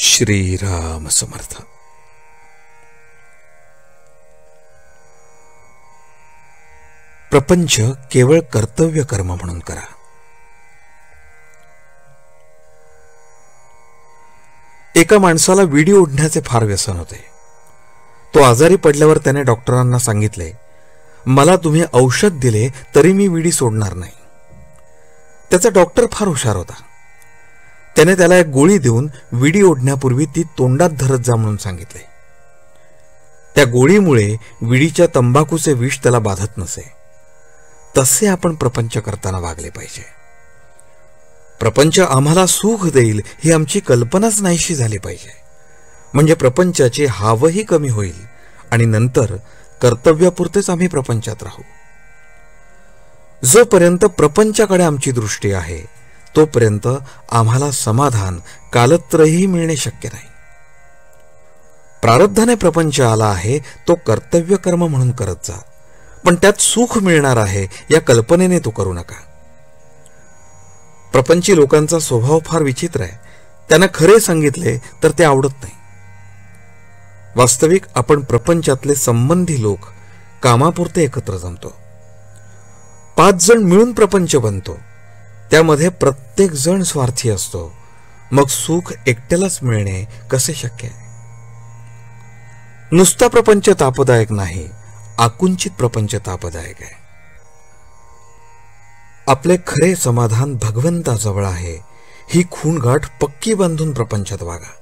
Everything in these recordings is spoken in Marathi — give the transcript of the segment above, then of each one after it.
श्रीराम समर्थ. प्रपंच केवळ कर्तव्य कर्म म्हणून करा. एका माणसाला विडी ओढण्याचे फार व्यसन होते. तो आजारी पडल्यावर त्याने डॉक्टरांना सांगितले, मला तुम्ही औषध दिले तरी मी विडी सोडणार नाही. त्याचा डॉक्टर फार हुशार होता. त्याने त्याला एक गोळी देऊन विडी ओढण्यापूर्वी ती तोंडात धरत जा म्हणून सांगितले. त्या गोळीमुळे विडीच्या तंबाखूचे विष त्याला बाधत नसे. तसे आपण प्रपंच करताना वागले पाहिजे. प्रपंच आम्हाला सुख देईल ही आमची कल्पनाच नाहीशी झाली पाहिजे. म्हणजे प्रपंचाची हावही कमी होईल आणि नंतर कर्तव्यापुरतेच आम्ही प्रपंचात राहू. जोपर्यंत प्रपंचाकडे आमची दृष्टी आहे तोपर्यंत आम्हाला समाधान कालत्रही मिळणे शक्य नाही. प्रारब्धाने प्रपंच आला आहे तो कर्तव्य कर्म म्हणून करत जा, पण त्यात सुख मिळणार आहे या कल्पनेने तो करू नका. प्रपंची लोकांचा स्वभाव फार विचित्र आहे. त्यांना खरे सांगितले तर ते आवडत नाही. वास्तविक आपण प्रपंचातले संबंधी लोक कामापुरते एकत्र जमतो. 5 जण मिळून प्रपंच बनतो. त्यामध्ये प्रत्येक जण स्वार्थी असतो. मग सुख एकट्यालाच मिळणे कसे शक्य आहे? नुसता प्रपंच तापदायक नाही, आकुंचित प्रपंच तापदायक आहे. आपले खरे समाधान भगवंताजवळ आहे ही खूणगाठ पक्की बांधून प्रपंचात वागा.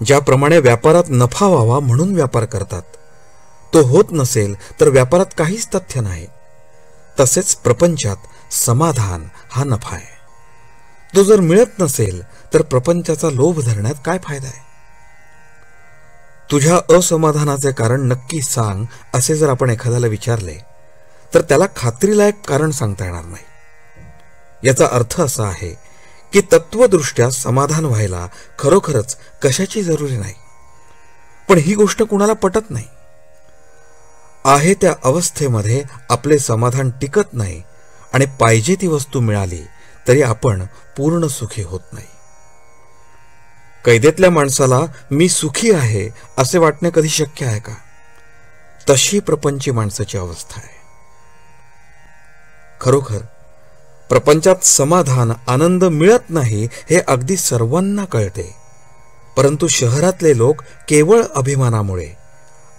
ज्याप्रमाणे व्यापारात नफा व्हावा म्हणून व्यापार करतात, तो होत नसेल तर व्यापारात काहीच तथ्य नाही. तसेच प्रपंचात समाधान हा नफा आहे. तो जर मिळत नसेल तर प्रपंचाचा लोभ धरण्यात काय फायदा आहे? तुझ्या असमाधानाचे कारण नक्की सांग असे जर आपण एखाद्याला विचारले तर त्याला खात्रीलायक कारण सांगता येणार नाही. याचा अर्थ असा आहे की तत्वदृष्ट्या समाधान व्हायला खरोखरच कशाची जरुरी नाही. पण ही गोष्ट कुणाला पटत नाही. आहे त्या अवस्थेमध्ये आपले समाधान टिकत नाही आणि पाहिजे ती वस्तू मिळाली तरी आपण पूर्ण सुखी होत नाही. कैदेतल्या माणसाला मी सुखी आहे असे वाटणे कधी शक्य आहे का? तशी प्रपंची माणसाची अवस्था आहे. खरोखर प्रपंचात समाधान आनंद मिळत नाही हे अगदी सर्वांना कळते. परंतु शहरातले लोक केवळ अभिमानामुळे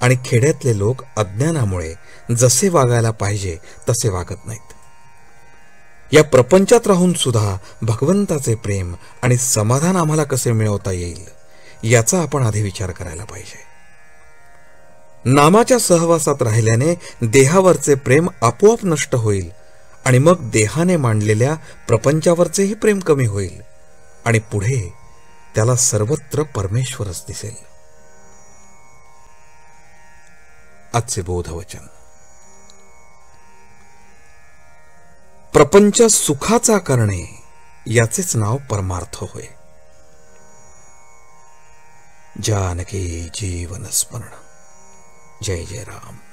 आणि खेड्यातले लोक अज्ञानामुळे जसे वागायला पाहिजे तसे वागत नाहीत. या प्रपंचात राहून सुद्धा भगवंताचे प्रेम आणि समाधान आम्हाला कसे मिळवता येईल याचा आपण आधी विचार करायला पाहिजे. नामाच्या सहवासात राहिल्याने देहावरचे प्रेम आपोआप नष्ट होईल आणि मग देहाने मांडलेल्या प्रपंचावरचेही प्रेम कमी होईल आणि पुढे त्याला सर्वत्र परमेश्वरच दिसेल. आजचे बोधवचन. प्रपंच सुखाचा करणे याचेच नाव परमार्थ होय. जानकी जीवन स्मरण. जय जय राम.